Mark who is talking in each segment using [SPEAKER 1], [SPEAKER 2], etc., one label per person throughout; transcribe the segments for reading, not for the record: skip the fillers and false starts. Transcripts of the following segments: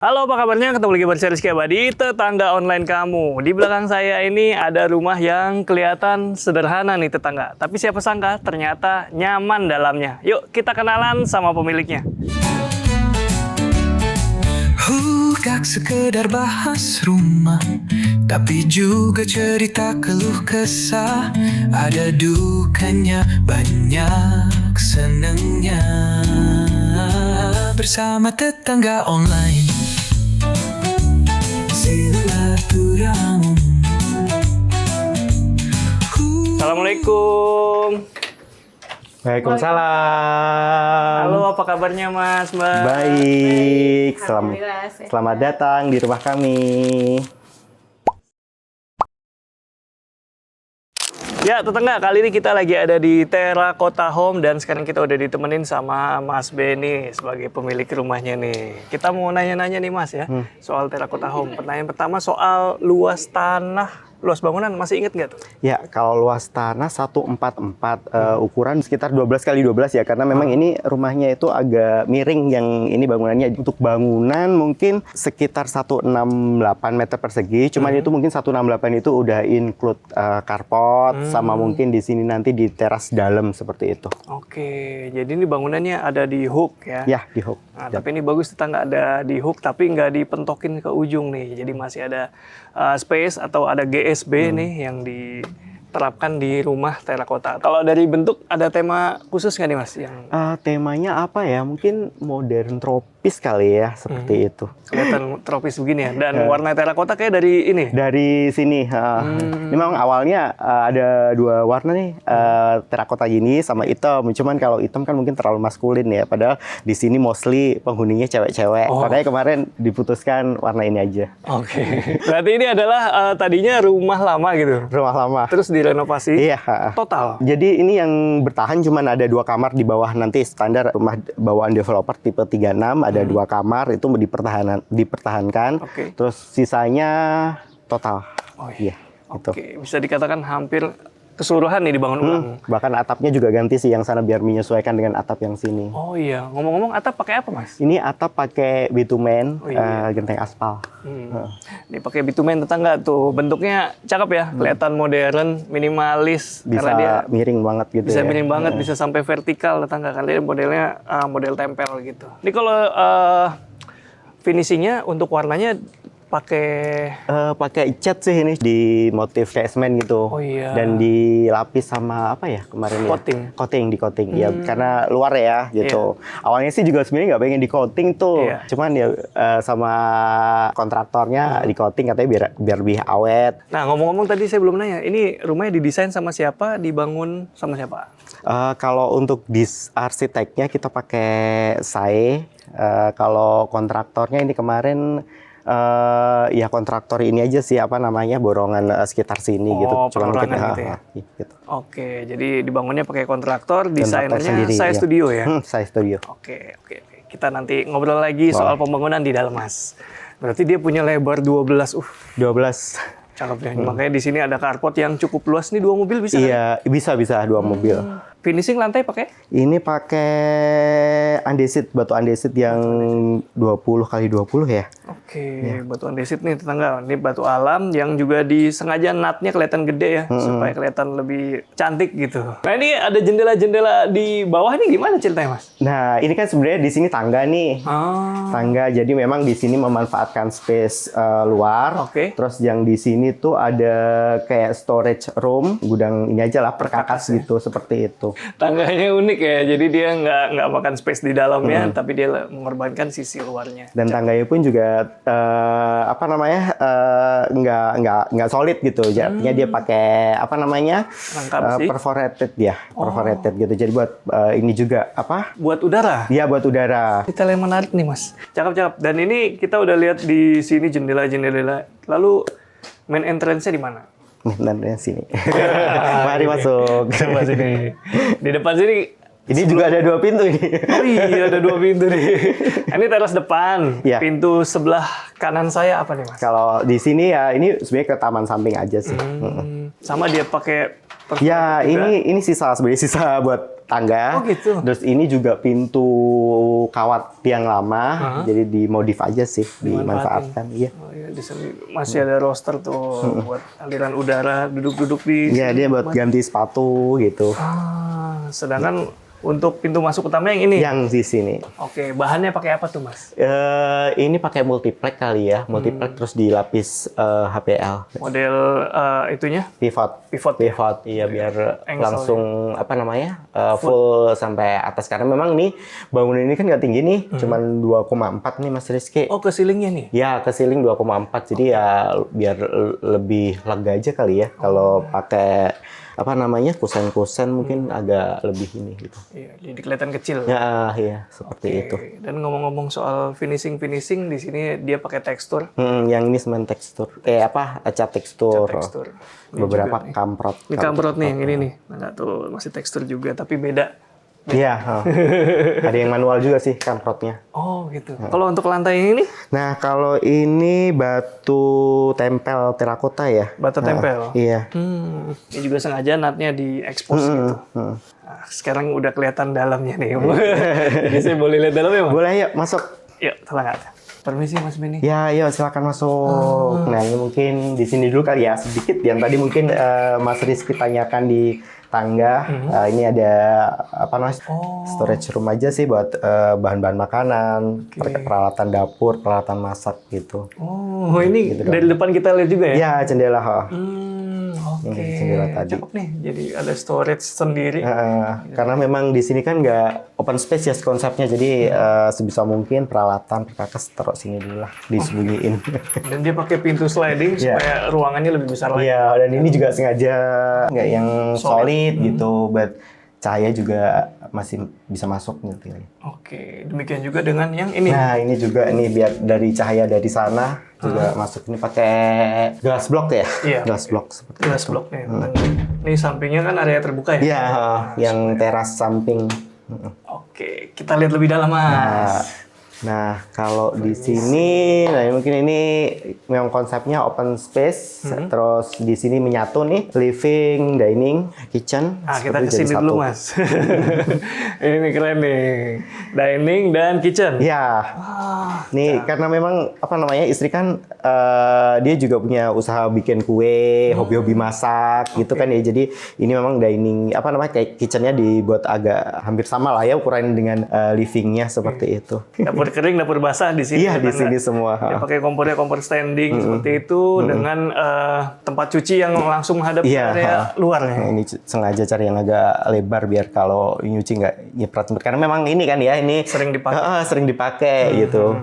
[SPEAKER 1] Halo, apa kabarnya? Ketemu lagi bersama Rizky Abadi, tetangga online kamu. Di belakang saya ini ada rumah yang kelihatan sederhana nih tetangga. Tapi siapa sangka ternyata nyaman dalamnya. Yuk kita kenalan sama pemiliknya.
[SPEAKER 2] Gak sekedar bahas rumah, tapi juga cerita keluh kesah. Ada dukanya, banyak senengnya. Bersama tetangga online, silaturahmi.
[SPEAKER 1] Assalamualaikum.
[SPEAKER 3] Waalaikumsalam.
[SPEAKER 1] Halo, apa kabarnya Mas, Mbak?
[SPEAKER 3] Baik.
[SPEAKER 4] Alhamdulillah, sehat.
[SPEAKER 3] Selamat datang di rumah kami.
[SPEAKER 1] Ya, tetangga, kali ini kita lagi ada di Terracotta Home dan sekarang kita udah ditemenin sama Mas Benny sebagai pemilik rumahnya nih. Kita mau nanya-nanya nih Mas ya, soal Terracotta Home. Pertanyaan pertama soal luas tanah, luas bangunan, masih inget nggak tuh?
[SPEAKER 3] Ya, kalau luas tanah 144, ukuran sekitar 12 kali 12 ya, karena memang ini rumahnya itu agak miring yang ini bangunannya. Untuk bangunan mungkin sekitar 168 meter persegi, cuman itu mungkin 168 itu udah include carport, sama mungkin di sini nanti di teras dalam seperti itu.
[SPEAKER 1] Oke, jadi ini bangunannya ada di hook ya?
[SPEAKER 3] Ya, di hook.
[SPEAKER 1] Nah, tapi ini bagus tetangga ada di hook tapi nggak dipentokin ke ujung nih. Jadi masih ada space atau ada GSB nih yang diterapkan di rumah Terracotta. Kalau dari bentuk ada tema khusus nggak nih Mas? Yang
[SPEAKER 3] Temanya apa ya? Mungkin modern tropis kali ya, seperti itu.
[SPEAKER 1] kelihatan tropis begini ya. Dan warna terracotta kayak dari ini.
[SPEAKER 3] Dari sini, ini memang awalnya ada dua warna nih, terakota gini sama hitam. Cuman kalau hitam kan mungkin terlalu maskulin ya. Padahal di sini mostly penghuninya cewek-cewek. Makanya kemarin diputuskan warna ini aja.
[SPEAKER 1] Oke. Berarti ini adalah tadinya rumah lama gitu.
[SPEAKER 3] Rumah lama.
[SPEAKER 1] Terus direnovasi.
[SPEAKER 3] Iya.
[SPEAKER 1] Total.
[SPEAKER 3] Jadi ini yang bertahan cuman ada 2 kamar di bawah, nanti standar rumah bawaan developer tipe 36 ada 2 kamar itu dipertahankan.
[SPEAKER 1] Oke.
[SPEAKER 3] Terus sisanya total.
[SPEAKER 1] Oh
[SPEAKER 3] iya. Gitu.
[SPEAKER 1] Oke, bisa dikatakan hampir keseluruhan nih dibangun ulang.
[SPEAKER 3] Bahkan atapnya juga ganti sih yang sana biar menyesuaikan dengan atap yang sini.
[SPEAKER 1] Oh iya, ngomong-ngomong atap pakai apa Mas?
[SPEAKER 3] Ini atap pakai bitumen,
[SPEAKER 1] Oh, iya.
[SPEAKER 3] genteng aspal.
[SPEAKER 1] Ini pakai bitumen tetangga tuh, bentuknya cakep ya, kelihatan modern, minimalis,
[SPEAKER 3] Bisa
[SPEAKER 1] karena dia
[SPEAKER 3] miring banget gitu
[SPEAKER 1] bisa
[SPEAKER 3] ya.
[SPEAKER 1] miring banget, bisa sampai vertikal tetangga, karena dia modelnya model tempel gitu. Ini kalau finishingnya untuk warnanya pakai
[SPEAKER 3] Pakai cat sih ini di motif kayak semen gitu.
[SPEAKER 1] Oh, iya.
[SPEAKER 3] Dan dilapis sama apa ya kemarin
[SPEAKER 1] Coating.
[SPEAKER 3] ya? Coating ya, karena luar ya gitu. Awalnya sih juga sebenarnya nggak pengen di coating tuh.
[SPEAKER 1] Iya.
[SPEAKER 3] Cuman ya sama kontraktornya di coating katanya biar lebih awet.
[SPEAKER 1] Nah, ngomong-ngomong tadi saya belum nanya, ini rumahnya didesain sama siapa, dibangun sama siapa?
[SPEAKER 3] Kalau untuk arsiteknya kita pakai SAE. Kalau kontraktornya ini kemarin ya kontraktor ini aja sih, apa namanya, borongan sekitar sini gitu. Cuman mungkin
[SPEAKER 1] perorangan gitu ya?
[SPEAKER 3] gitu.
[SPEAKER 1] Oke, jadi dibangunnya pakai kontraktor,
[SPEAKER 3] Kontraktor
[SPEAKER 1] desainernya
[SPEAKER 3] sendiri,
[SPEAKER 1] saya
[SPEAKER 3] ya.
[SPEAKER 1] studio ya?
[SPEAKER 3] Saya studio.
[SPEAKER 1] Oke. Kita nanti ngobrol lagi soal pembangunan di dalam Mas. Berarti dia punya lebar 12,
[SPEAKER 3] 12.
[SPEAKER 1] cakep ya. Makanya di sini ada carport yang cukup luas nih, 2 mobil bisa kan?
[SPEAKER 3] Iya, bisa 2 mobil.
[SPEAKER 1] Finishing lantai pakai?
[SPEAKER 3] Ini pakai andesit, batu andesit yang 20 kali 20 ya.
[SPEAKER 1] Oke, batu andesit nih tetangga. Ini batu alam yang juga disengaja natnya kelihatan gede ya, supaya kelihatan lebih cantik gitu. Nah ini ada jendela-jendela di bawah ini gimana ceritanya Mas?
[SPEAKER 3] Nah, ini kan sebenarnya di sini tangga nih. Tangga, jadi memang di sini memanfaatkan space luar.
[SPEAKER 1] Oke.
[SPEAKER 3] Terus yang di sini tuh ada kayak storage room, gudang ini aja lah, perkakas gitu, seperti itu.
[SPEAKER 1] Tangganya unik ya, jadi dia nggak makan space di dalamnya, tapi dia mengorbankan sisi luarnya.
[SPEAKER 3] Dan tangganya pun juga apa namanya, nggak solid gitu. Artinya dia pakai apa namanya,
[SPEAKER 1] Rangka besi?
[SPEAKER 3] perforated ya, perforated gitu. Jadi buat ini juga apa?
[SPEAKER 1] Buat udara?
[SPEAKER 3] Iya, buat udara.
[SPEAKER 1] Detail yang menarik nih Mas. Cakep-cakep. Dan ini kita udah lihat di sini jendela-jendela. Lalu main entrance-nya di mana?
[SPEAKER 3] Dan sini. Mari masuk.
[SPEAKER 1] Coba sini. Di depan sini.
[SPEAKER 3] Ini juga ada 2 pintu ini.
[SPEAKER 1] Oh iya, ada 2 pintu nih. Ini teras depan.
[SPEAKER 3] Iya.
[SPEAKER 1] Pintu sebelah kanan saya apa nih Mas?
[SPEAKER 3] Kalau di sini ya, ini sebenarnya ke taman samping aja sih.
[SPEAKER 1] Sama dia pakai
[SPEAKER 3] Ya,
[SPEAKER 1] juga.
[SPEAKER 3] ini sisa, sebenarnya sisa buat tangga.
[SPEAKER 1] Oh, gitu.
[SPEAKER 3] Terus ini juga pintu kawat tiang lama, jadi dimodif aja sih, dimanfaatkan. Iya.
[SPEAKER 1] Oh, iya, di sini masih ada roster tuh buat aliran udara, duduk-duduk di
[SPEAKER 3] Iya, dia buat ganti sepatu gitu.
[SPEAKER 1] sedangkan untuk pintu masuk utama yang ini.
[SPEAKER 3] Yang di sini.
[SPEAKER 1] Oke, bahannya pakai apa tuh, Mas?
[SPEAKER 3] Ini pakai multiplex kali ya, multiplex terus dilapis HPL.
[SPEAKER 1] Model itunya
[SPEAKER 3] Pivot. Iya, biar
[SPEAKER 1] Engsel
[SPEAKER 3] langsung apa namanya full sampai atas, karena memang nih bangunan ini kan nggak tinggi nih, cuman 2,4 nih Mas Rizky.
[SPEAKER 1] Oh, ke ceilingnya nih.
[SPEAKER 3] Ya, ke ceiling 2,4, jadi ya biar lebih lega aja kali ya. Kalau pakai apa namanya kusen-kusen mungkin agak lebih ini gitu.
[SPEAKER 1] Iya, jadi kelihatan kecil.
[SPEAKER 3] Ya, iya seperti itu.
[SPEAKER 1] Oke, dan ngomong-ngomong soal finishing di sini dia pakai tekstur.
[SPEAKER 3] Yang ini semen tekstur, cat tekstur.
[SPEAKER 1] Tekstur. Ini
[SPEAKER 3] Beberapa
[SPEAKER 1] juga nih.
[SPEAKER 3] kamprot.
[SPEAKER 1] Ini kamprot nih, yang ini nih. Nah, nggak tuh masih tekstur juga, tapi beda.
[SPEAKER 3] Iya, ada yang manual juga sih kamprotnya.
[SPEAKER 1] Oh gitu. Kalau untuk lantai ini?
[SPEAKER 3] Nah, kalau ini batu tempel terakota ya.
[SPEAKER 1] Batu tempel?
[SPEAKER 3] Iya.
[SPEAKER 1] Ini juga sengaja natnya diekspos gitu. Nah, sekarang udah kelihatan dalamnya nih. Jadi saya boleh lihat dalamnya, Mas?
[SPEAKER 3] Boleh yuk, masuk.
[SPEAKER 1] Yuk, telah. Permisi, Mas Beni.
[SPEAKER 3] Ya, yuk silakan masuk. Nah, ini mungkin di sini dulu kali ya, sedikit. Yang tadi mungkin Mas Rizky tanyakan di tangga. Ini ada apa namanya? Storage room aja sih buat bahan-bahan makanan, peralatan dapur, peralatan masak gitu.
[SPEAKER 1] Oh, ini dari depan kita lihat juga ya?
[SPEAKER 3] Iya, jendela.
[SPEAKER 1] Oke.
[SPEAKER 3] Jendela tadi.
[SPEAKER 1] Cakep nih. Jadi ada storage sendiri.
[SPEAKER 3] Karena memang di sini kan nggak open space ya konsepnya, jadi sebisa mungkin peralatan perkakas taruh sini dulu lah, disembunyiin.
[SPEAKER 1] Dan dia pakai pintu sliding supaya ruangannya lebih besar lagi.
[SPEAKER 3] Iya, dan ini juga sengaja nggak yang solid gitu, buat cahaya juga masih bisa masuk gitu.
[SPEAKER 1] Oke, demikian juga dengan yang ini.
[SPEAKER 3] Nah, ini juga nih biar dari cahaya dari sana juga masuk. Ini pakai glass block ya?
[SPEAKER 1] Iya.
[SPEAKER 3] Glass block seperti
[SPEAKER 1] Glass
[SPEAKER 3] itu.
[SPEAKER 1] block nih. Ini sampingnya kan area terbuka ya?
[SPEAKER 3] Iya, yang teras samping.
[SPEAKER 1] Oke, kita lihat lebih dalam, Mas.
[SPEAKER 3] Nah, kalau di sini, nah mungkin ini memang konsepnya open space, terus di sini menyatu nih, living, dining, kitchen.
[SPEAKER 1] Kita
[SPEAKER 3] seperti
[SPEAKER 1] kesini
[SPEAKER 3] jadi
[SPEAKER 1] dulu,
[SPEAKER 3] satu.
[SPEAKER 1] Mas. Ini keren nih, dining dan kitchen.
[SPEAKER 3] Ya, nih karena memang apa namanya istri kan dia juga punya usaha bikin kue, hobi-hobi masak gitu kan ya. Jadi ini memang dining apa namanya kayak kitchennya dibuat agak hampir sama lah ya ukuran dengan livingnya seperti itu.
[SPEAKER 1] Dapur kering, dapur basah di sini.
[SPEAKER 3] Iya, di sini semua.
[SPEAKER 1] Dia pakai kompornya kompor standing seperti itu dengan tempat cuci yang langsung menghadap ke area luarnya.
[SPEAKER 3] Nah, ini sengaja cari yang agak lebar biar kalau nyuci nggak nyeprat. Karena memang ini kan ya, ini
[SPEAKER 1] Sering dipakai.
[SPEAKER 3] sering dipakai gitu.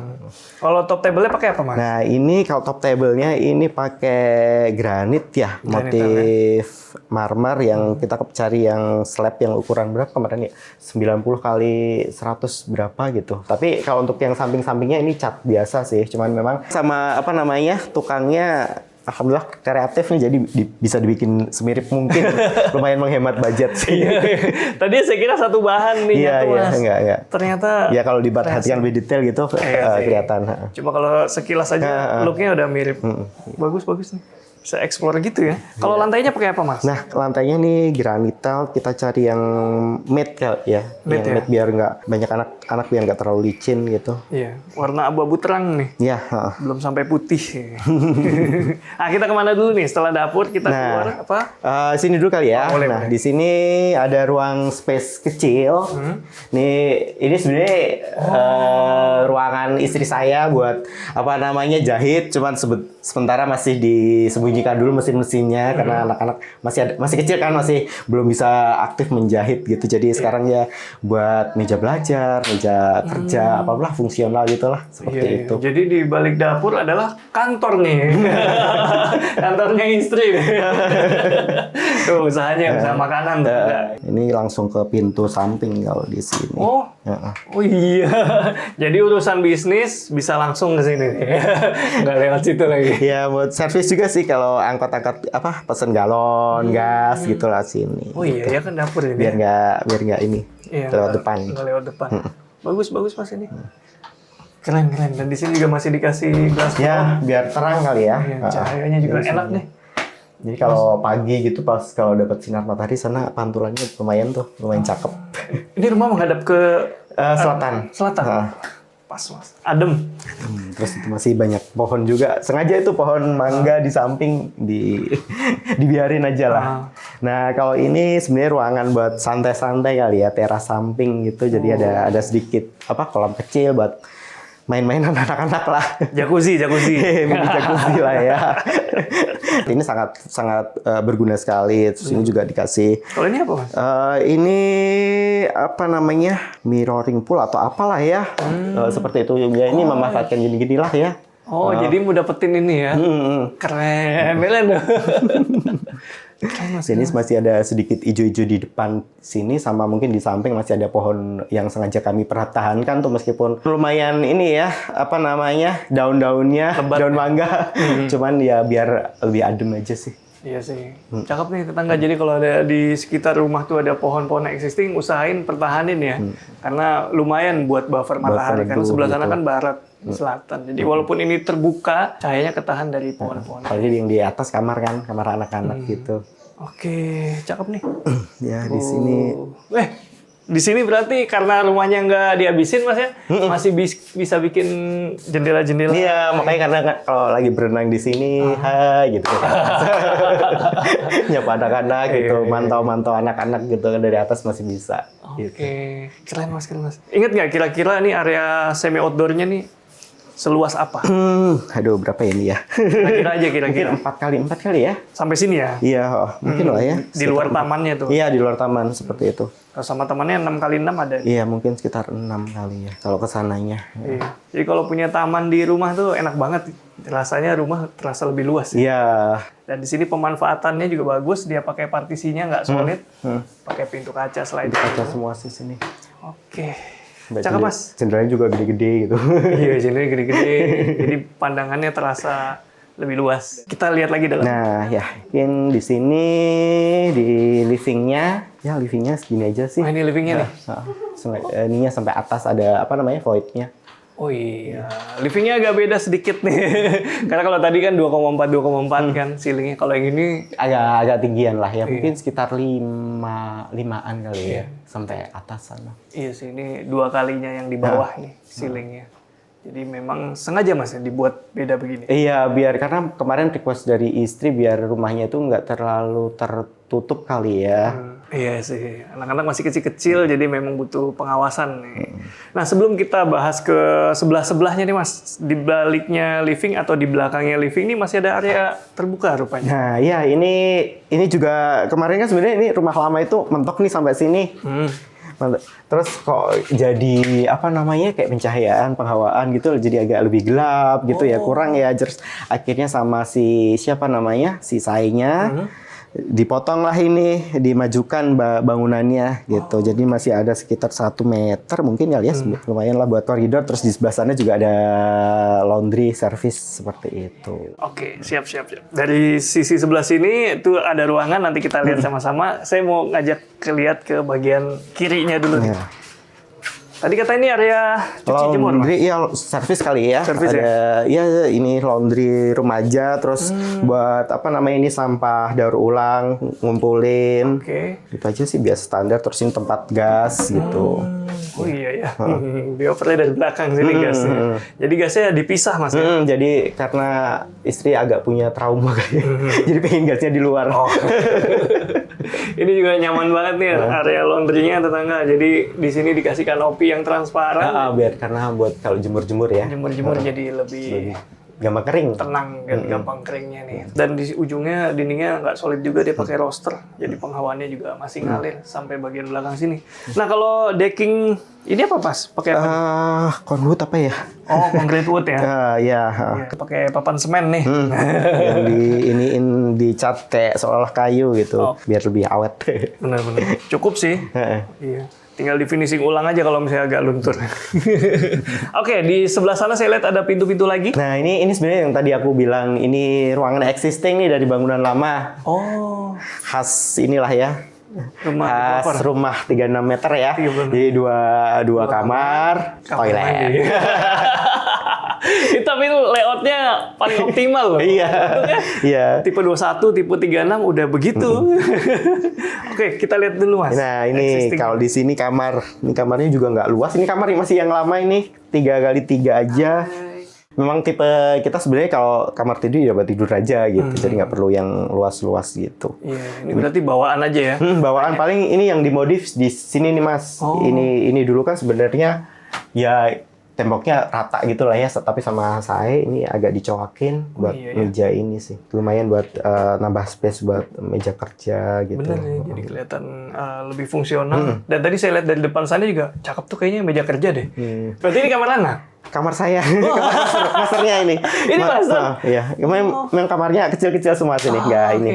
[SPEAKER 1] Kalau top table-nya pakai apa, Mas?
[SPEAKER 3] Nah, ini kalau top table-nya ini pakai granit ya, motif marmer yang kita cari yang slab yang ukuran berapa kemarin ya? 90 kali 100 berapa gitu. Tapi kalau untuk yang samping-sampingnya ini cat biasa sih, cuman memang sama apa namanya tukangnya alhamdulillah kreatif nih, jadi bisa dibikin semirip mungkin. Lumayan menghemat budget sih.
[SPEAKER 1] Tadi saya kira satu bahan nih,
[SPEAKER 3] Iya,
[SPEAKER 1] Mas.
[SPEAKER 3] enggak.
[SPEAKER 1] Ternyata
[SPEAKER 3] Ya kalau diperhatikan lebih detail gitu kelihatan.
[SPEAKER 1] cuma kalau sekilas aja looknya udah mirip. Bagus nih. Bisa explore gitu ya. Kalau lantainya pakai apa, Mas?
[SPEAKER 3] Nah, lantainya nih granit tile, kita cari yang matte ya. Matte biar nggak banyak anak-anak, biar nggak terlalu licin gitu.
[SPEAKER 1] Iya, warna abu-abu terang nih.
[SPEAKER 3] Iya.
[SPEAKER 1] Belum sampai putih. Kita kemana dulu nih? Setelah dapur kita keluar apa?
[SPEAKER 3] Sini dulu kali ya.
[SPEAKER 1] Boleh.
[SPEAKER 3] Di sini ada ruang space kecil. Nih, ini sebenarnya ruangan istri saya buat apa namanya jahit. Cuman sementara masih disembunyikan dulu mesin-mesinnya karena anak-anak masih kecil kan, masih belum bisa aktif menjahit gitu. Jadi sekarang ya buat meja belajar, meja kerja, apalah fungsional gitulah seperti itu.
[SPEAKER 1] Jadi di balik dapur adalah kantor nih. Kantornya istri. Tuh usahanya, usaha makanan tuh.
[SPEAKER 3] Ini langsung ke pintu samping kalau di sini.
[SPEAKER 1] Oh iya. Jadi urusan bisnis bisa langsung ke sini nih. Nggak lewat situ lagi.
[SPEAKER 3] Ya buat servis juga sih kalau angkot-angkot apa pesen galon, gas gitulah sini.
[SPEAKER 1] Oh iya, ya kan dapur ini.
[SPEAKER 3] Biar nggak ini lewat depan.
[SPEAKER 1] Nggak lewat depan. Bagus Mas ini. Keren. Dan di sini juga masih dikasih glass
[SPEAKER 3] Ya, biar terang kali ya.
[SPEAKER 1] Cahayanya juga enak nih.
[SPEAKER 3] Jadi kalau pagi gitu pas kalau dapat sinar matahari sana pantulannya lumayan tuh, lumayan cakep.
[SPEAKER 1] Ini rumah menghadap ke
[SPEAKER 3] Selatan.
[SPEAKER 1] selatan.
[SPEAKER 3] Ah.
[SPEAKER 1] Pas mas, adem.
[SPEAKER 3] Terus itu masih banyak pohon juga. Sengaja itu pohon mangga di samping dibiarin aja lah. Nah kalau ini sebenarnya ruangan buat santai-santai kali ya, teras samping gitu. Jadi ada sedikit kolam kecil buat main-mainan anak-anak lah.
[SPEAKER 1] Jacuzzi.
[SPEAKER 3] Mini jacuzzi lah ya. Ini sangat berguna sekali. Terus ini juga dikasih.
[SPEAKER 1] Kalau ini apa mas?
[SPEAKER 3] Ini apa namanya, mirroring pool atau apalah ya, seperti itu. Ya ini memanfaatkan gini-gini lah ya.
[SPEAKER 1] Oh jadi mau dapetin ini ya? Keren, Belen.
[SPEAKER 3] Sini masih ada sedikit ijo-ijo di depan sini, sama mungkin di samping masih ada pohon yang sengaja kami pertahankan tuh, meskipun lumayan ini ya, apa namanya, daun-daunnya, daun mangga. Cuman ya biar lebih adem aja sih.
[SPEAKER 1] Iya sih, cakep nih tetangga. Jadi kalau ada di sekitar rumah tuh ada pohon-pohon existing, usahain pertahanin ya. Karena lumayan buat buffer matahari, karena sebelah sana kan barat, selatan. Jadi walaupun ini terbuka, cahayanya ketahan dari pohon-pohon.
[SPEAKER 3] Apalagi yang di atas kamar kan, kamar anak-anak gitu.
[SPEAKER 1] Oke, cakep nih.
[SPEAKER 3] Ya di sini.
[SPEAKER 1] Di sini berarti karena rumahnya nggak dihabisin mas ya, masih bisa bikin jendela-jendela.
[SPEAKER 3] Iya, makanya karena kalau lagi berenang di sini, hai gitu. Nyapa anak-anak gitu, mantau-mantau anak-anak gitu dari atas masih bisa.
[SPEAKER 1] Oke, keren mas. Ingat nggak kira-kira nih area semi outdoornya nih seluas apa?
[SPEAKER 3] Aduh, berapa ini ya?
[SPEAKER 1] Kira-kira.
[SPEAKER 3] Mungkin 4 kali ya?
[SPEAKER 1] Sampai sini ya?
[SPEAKER 3] Iya, mungkin lah ya.
[SPEAKER 1] Di luar tamannya tuh?
[SPEAKER 3] Iya, di luar taman seperti itu.
[SPEAKER 1] Kalau sama temannya 6x6 ada?
[SPEAKER 3] Iya, mungkin sekitar 6 kali ya, kalau kesananya.
[SPEAKER 1] Iya. Jadi kalau punya taman di rumah tuh enak banget. Rasanya rumah terasa lebih luas.
[SPEAKER 3] Iya.
[SPEAKER 1] Dan di sini pemanfaatannya juga bagus. Dia pakai partisinya nggak solid. Pakai pintu kaca selain itu.
[SPEAKER 3] Kaca semua sih sini.
[SPEAKER 1] Oke. Cakep mas.
[SPEAKER 3] Jendelanya juga gede-gede gitu.
[SPEAKER 1] Iya, jendelanya gede-gede. Jadi pandangannya terasa lebih luas. Kita lihat lagi dalam.
[SPEAKER 3] Nah, ya, mungkin di sini di livingnya segini aja sih.
[SPEAKER 1] Ini livingnya nih.
[SPEAKER 3] Ininya sampai atas ada apa namanya, voidnya.
[SPEAKER 1] Oh iya, livingnya agak beda sedikit nih. Karena kalau tadi kan 2,4 kan ceilingnya. Kalau yang ini
[SPEAKER 3] agak tinggian lah ya. Mungkin sekitar 5-an kali ya sampai atas sana.
[SPEAKER 1] Iya sih, ini 2 kalinya yang di bawah nih ceilingnya. Jadi memang sengaja mas ya dibuat beda begini.
[SPEAKER 3] Iya, karena kemarin request dari istri biar rumahnya itu nggak terlalu tertutup kali ya.
[SPEAKER 1] Iya sih, anak-anak masih kecil-kecil, jadi memang butuh pengawasan nih. Nah sebelum kita bahas ke sebelah-sebelahnya nih mas, di baliknya living atau di belakangnya living ini masih ada area terbuka rupanya.
[SPEAKER 3] Nah iya, ini juga kemarin kan sebenarnya ini rumah lama itu mentok nih sampai sini. Terus kok jadi apa namanya, kayak pencahayaan, penghawaan gitu, jadi agak lebih gelap gitu ya, kurang ya. Terus akhirnya sama si saingnya dipotong lah ini, dimajukan bangunannya gitu. Jadi masih ada sekitar 1 meter mungkin kali ya, lumayan lah buat koridor. Terus di sebelah sana juga ada laundry service seperti itu.
[SPEAKER 1] Oke, siap. Dari sisi sebelah sini itu ada ruangan, nanti kita lihat sama-sama. Saya mau ngajak lihat ke bagian kirinya dulu nih. Tadi kata ini area cuci jemur, Mas?
[SPEAKER 3] Laundry, ya servis kali ya.
[SPEAKER 1] Servis
[SPEAKER 3] ada, ya ini laundry remaja, terus buat apa namanya, ini sampah daur ulang, ngumpulin.
[SPEAKER 1] Oke.
[SPEAKER 3] Itu aja sih biasa standar, terus ini tempat gas gitu.
[SPEAKER 1] Oh iya ya, diopernya dari belakang sini gasnya. Jadi gasnya dipisah mas ya?
[SPEAKER 3] Jadi karena istri agak punya trauma kayaknya, jadi pengen gasnya di luar.
[SPEAKER 1] Ini juga nyaman banget nih area laundry-nya tetangga. Jadi di sini dikasih kanopi yang transparan.
[SPEAKER 3] Karena buat kalau jemur-jemur ya.
[SPEAKER 1] Jemur-jemur jadi lebih
[SPEAKER 3] gampang kering.
[SPEAKER 1] Tenang dan gampang keringnya nih. Dan di ujungnya dindingnya nggak solid juga, dia pakai roster. Jadi penghawaannya juga masih ngalir sampai bagian belakang sini. Nah kalau decking ini apa pas? Pakai apa?
[SPEAKER 3] Conwood apa ya?
[SPEAKER 1] Oh, concrete wood ya?
[SPEAKER 3] Iya.
[SPEAKER 1] Pakai papan semen nih.
[SPEAKER 3] Yang dicat kayak seolah kayu gitu, biar lebih awet.
[SPEAKER 1] Benar-benar. Cukup sih. Iya. Tinggal di finishing ulang aja kalau misalnya agak luntur. Oke, di sebelah sana saya lihat ada pintu-pintu lagi.
[SPEAKER 3] Nah, ini sebenarnya yang tadi aku bilang, ini ruangan existing nih dari bangunan lama.
[SPEAKER 1] Oh.
[SPEAKER 3] Khas inilah ya. Khas rumah 36 meter ya. Jadi dua kamar, toilet.
[SPEAKER 1] mandi. Tapi itu layoutnya paling optimal loh.
[SPEAKER 3] Iya.
[SPEAKER 1] Bentuknya
[SPEAKER 3] Iya.
[SPEAKER 1] tipe 21, tipe 36 udah begitu. Oke, kita lihat dulu Mas.
[SPEAKER 3] Nah ini
[SPEAKER 1] Existing.
[SPEAKER 3] kalau di sini ini kamarnya juga nggak luas. Ini kamar masih yang lama ini 3x3 aja. Memang tipe kita sebenarnya kalau kamar tidur ya buat tidur aja gitu. Jadi nggak perlu yang luas-luas gitu.
[SPEAKER 1] Iya, ini berarti bawaan aja ya.
[SPEAKER 3] Bawaan paling ini yang dimodif di sini nih Mas.
[SPEAKER 1] Oh.
[SPEAKER 3] Ini dulu kan sebenarnya ya temboknya rata gitu lah ya, tapi sama saya ini agak dicoakin buat
[SPEAKER 1] iya.
[SPEAKER 3] meja ini sih. Lumayan buat nambah space buat meja kerja gitu.
[SPEAKER 1] Bener ya, jadi kelihatan lebih fungsional. Dan tadi saya lihat dari depan sana juga cakep tuh kayaknya meja kerja deh. Berarti ini kamar anak?
[SPEAKER 3] Kamar saya, kamar masternya ini.
[SPEAKER 1] Ini master?
[SPEAKER 3] Iya, memang kamarnya kecil-kecil semua sini, nggak
[SPEAKER 1] oke.
[SPEAKER 3] ini.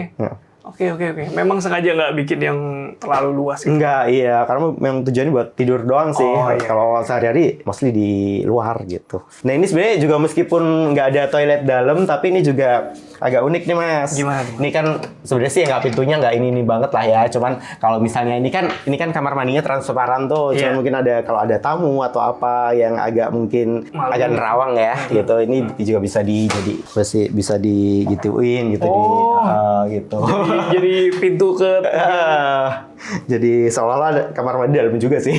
[SPEAKER 1] Oke. Memang sengaja nggak bikin yang terlalu luas gitu.
[SPEAKER 3] Enggak, iya. Karena memang tujuannya buat tidur doang sih.
[SPEAKER 1] Oh, iya.
[SPEAKER 3] Kalau sehari-hari mostly di luar gitu. Nah ini sebenarnya juga meskipun nggak ada toilet dalam, tapi ini juga agak unik nih Mas.
[SPEAKER 1] Gimana?
[SPEAKER 3] Ini kan sebenarnya sih nggak pintunya nggak ini banget lah ya. Cuman kalau misalnya ini kan kamar mandinya transparan tuh.
[SPEAKER 1] Iya.
[SPEAKER 3] Cuman mungkin kalau ada tamu atau apa yang agak mungkin
[SPEAKER 1] Malu.
[SPEAKER 3] agak nerawang ya gitu. Ini juga bisa bisa digituin gitu gitu.
[SPEAKER 1] Jadi pintu ke
[SPEAKER 3] Jadi seolah-olah ada kamar mandi dalam juga sih.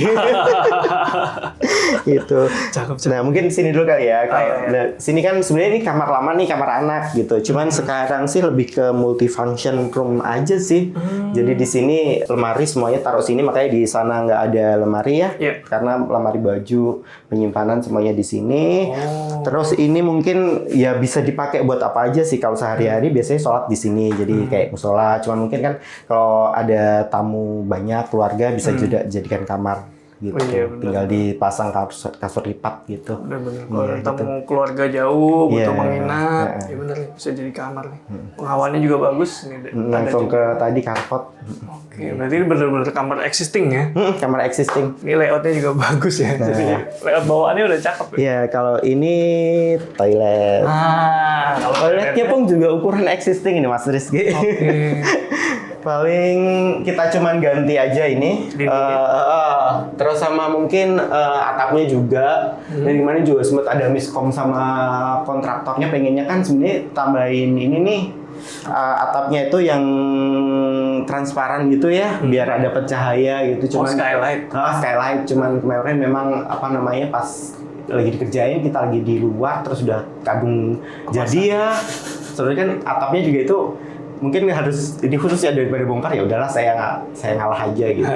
[SPEAKER 3] Gitu.
[SPEAKER 1] Cakep.
[SPEAKER 3] Nah mungkin sini dulu kali ya.
[SPEAKER 1] iya.
[SPEAKER 3] Nah, sini kan sebenarnya ini kamar lama nih, kamar anak gitu. Cuman sekarang sih lebih ke multifunction room aja sih. Jadi di sini lemari semuanya taruh sini, makanya di sana nggak ada lemari ya.
[SPEAKER 1] Iya.
[SPEAKER 3] Karena lemari baju, penyimpanan semuanya di sini. Terus ini mungkin ya bisa dipakai buat apa aja sih, kalau sehari-hari biasanya sholat di sini. Jadi kayak musola. Cuman mungkin kan kalau ada tamu banyak keluarga bisa juga jadikan kamar gitu.
[SPEAKER 1] Oh iya, benar.
[SPEAKER 3] Tinggal dipasang kasur lipat gitu.
[SPEAKER 1] bener-bener kalau ada tamu keluarga jauh butuh
[SPEAKER 3] Iya.
[SPEAKER 1] menginap, ya bener bisa jadi kamar nih. Penghawalnya juga bagus nih. Ada
[SPEAKER 3] Langsung
[SPEAKER 1] juga.
[SPEAKER 3] ke tadi karpet.
[SPEAKER 1] Oke, berarti ini bener-bener kamar existing ya.
[SPEAKER 3] Kamar existing.
[SPEAKER 1] Ini layoutnya juga bagus ya. Jadi layout bawaannya udah cakep ya.
[SPEAKER 3] Iya, kalau ini toilet.
[SPEAKER 1] Kalau
[SPEAKER 3] Toiletnya pun juga ukuran existing ini Mas Rizky.
[SPEAKER 1] Oke.
[SPEAKER 3] Paling kita cuman ganti aja ini. Terus sama mungkin atapnya juga. Dan gimana juga sempat ada miskom sama kontraktornya, pengennya kan sebenarnya tambahin ini nih. Atapnya itu yang transparan gitu ya, biar ada cahaya gitu. Cuman
[SPEAKER 1] skylight.
[SPEAKER 3] Skylight. Cuman kemarin memang pas lagi dikerjain, kita lagi di luar terus udah kadung jadi ya. Sebenarnya kan atapnya juga itu mungkin harus ini khusus ya, daripada bongkar ya udahlah saya ngalah aja gitu.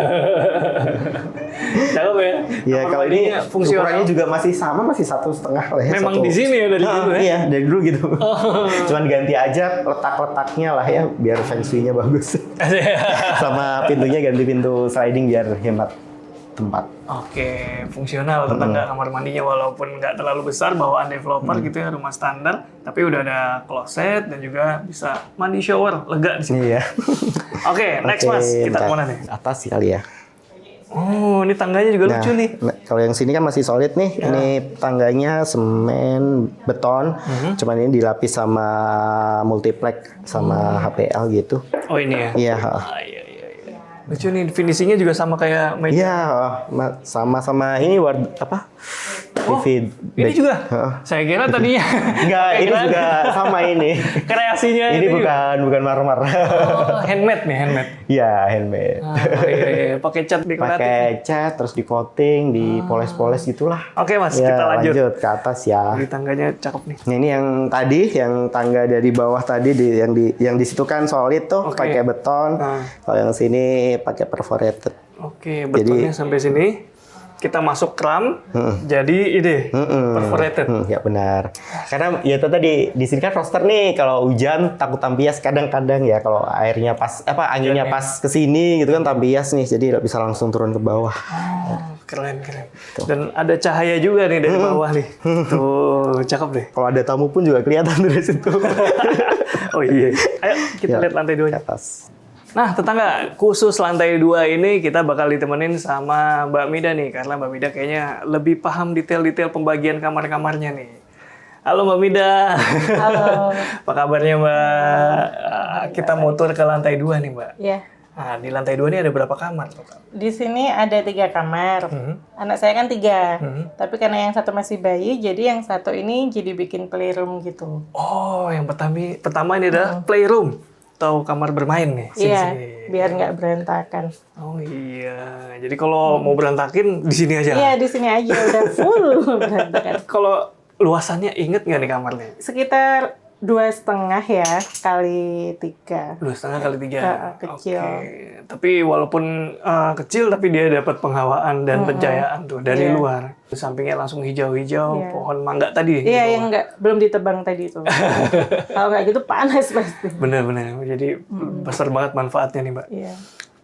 [SPEAKER 1] Cakep ya.
[SPEAKER 3] Ya
[SPEAKER 1] Kamar
[SPEAKER 3] kalau ini
[SPEAKER 1] mandinya fungsional.
[SPEAKER 3] ukurannya juga masih sama, masih 1,5 lah ya.
[SPEAKER 1] Memang di sini ya, dari dulu ya?
[SPEAKER 3] Iya, dari dulu gitu. Cuman ganti aja letak-letaknya lah ya, biar feng shui-nya bagus. Sama pintunya ganti pintu sliding biar hemat tempat.
[SPEAKER 1] Oke, fungsional tetangga kamar mandinya walaupun nggak terlalu besar bawaan developer gitu ya, rumah standar, tapi udah ada kloset dan juga bisa mandi shower lega di sini.
[SPEAKER 3] Iya.
[SPEAKER 1] Oke, next Mas, kita
[SPEAKER 3] bentar.
[SPEAKER 1] kemana nih?
[SPEAKER 3] Atas kali ya.
[SPEAKER 1] Oh, ini tangganya juga lucu nih.
[SPEAKER 3] Nah, kalau yang sini kan masih solid nih. Ini tangganya semen beton, cuman ini dilapis sama multiplex sama HPL gitu.
[SPEAKER 1] Oh ini ya?
[SPEAKER 3] Iya.
[SPEAKER 1] Iya. Lucu nih, finishingnya juga sama kayak meja.
[SPEAKER 3] Iya, sama-sama ini apa?
[SPEAKER 1] Oh,
[SPEAKER 3] TV
[SPEAKER 1] ini
[SPEAKER 3] back.
[SPEAKER 1] juga? Saya kira tadinya.
[SPEAKER 3] Enggak, ini
[SPEAKER 1] Kira-
[SPEAKER 3] juga sama ini.
[SPEAKER 1] Kreasinya
[SPEAKER 3] Ini
[SPEAKER 1] itu juga.
[SPEAKER 3] bukan marmer.
[SPEAKER 1] Oh, handmade nih, handmade.
[SPEAKER 3] Iya, handmade.
[SPEAKER 1] Iya. Pakai cat dekoratif.
[SPEAKER 3] Pakai cat, terus di coating, dipoles-poles gitulah.
[SPEAKER 1] Oke Mas,
[SPEAKER 3] Ya,
[SPEAKER 1] kita lanjut.
[SPEAKER 3] ke atas ya.
[SPEAKER 1] Di tangganya cakep nih.
[SPEAKER 3] Nah, ini yang tadi, yang tangga dari bawah tadi yang di situ kan solid tuh,
[SPEAKER 1] Oke.
[SPEAKER 3] pakai beton. Kalau yang sini pakai perforated.
[SPEAKER 1] Oke, betonnya sampai sini. Kita masuk kram, jadi ide perforated.
[SPEAKER 3] Ya benar. Karena ya itu tadi di sini kan roster nih, kalau hujan takut tampias kadang-kadang ya, kalau airnya pas anginnya pas ke sini gitu kan tampias nih, jadi nggak bisa langsung turun ke bawah.
[SPEAKER 1] Oh, keren. Dan ada cahaya juga nih dari bawah nih. Tuh, cakep deh.
[SPEAKER 3] Kalau ada tamu pun juga kelihatan dari situ.
[SPEAKER 1] Oh iya. Ayo kita
[SPEAKER 3] Ya,
[SPEAKER 1] lihat lantai
[SPEAKER 3] ke
[SPEAKER 1] 2-nya.
[SPEAKER 3] atas.
[SPEAKER 1] Nah, tetangga, khusus lantai 2 ini kita bakal ditemenin sama Mbak Mida nih, karena Mbak Mida kayaknya lebih paham detail-detail pembagian kamar-kamarnya nih. Halo Mbak Mida.
[SPEAKER 4] Halo.
[SPEAKER 1] Apa kabarnya Mbak? Kita mau tur ke lantai 2 nih Mbak.
[SPEAKER 4] Iya.
[SPEAKER 1] Nah, di lantai 2 ini ada berapa kamar total?
[SPEAKER 4] Di sini ada 3 kamar. Anak saya kan 3. Tapi karena yang satu masih bayi, jadi yang satu ini jadi bikin playroom gitu.
[SPEAKER 1] Oh, yang pertama ini adalah playroom atau kamar bermain nih.
[SPEAKER 4] Iya,
[SPEAKER 1] Sini.
[SPEAKER 4] biar nggak berantakan.
[SPEAKER 1] Oh iya, jadi kalau mau berantakin di sini aja.
[SPEAKER 4] Iya, di sini aja udah full berantakan.
[SPEAKER 1] Kalau luasannya inget nggak nih kamarnya?
[SPEAKER 4] Sekitar 2,5 ya kali 3.
[SPEAKER 1] 2,5 kali 3.
[SPEAKER 4] Kecil.
[SPEAKER 1] Oke. Tapi walaupun kecil, tapi dia dapat penghawaan dan pencahayaan tuh dari luar. Sampingnya langsung hijau-hijau, pohon mangga tadi.
[SPEAKER 4] Iya, yang belum ditebang tadi tuh. Kalau nggak gitu panas pasti.
[SPEAKER 1] Bener-bener. Jadi besar banget manfaatnya nih, Mbak.
[SPEAKER 4] Iya.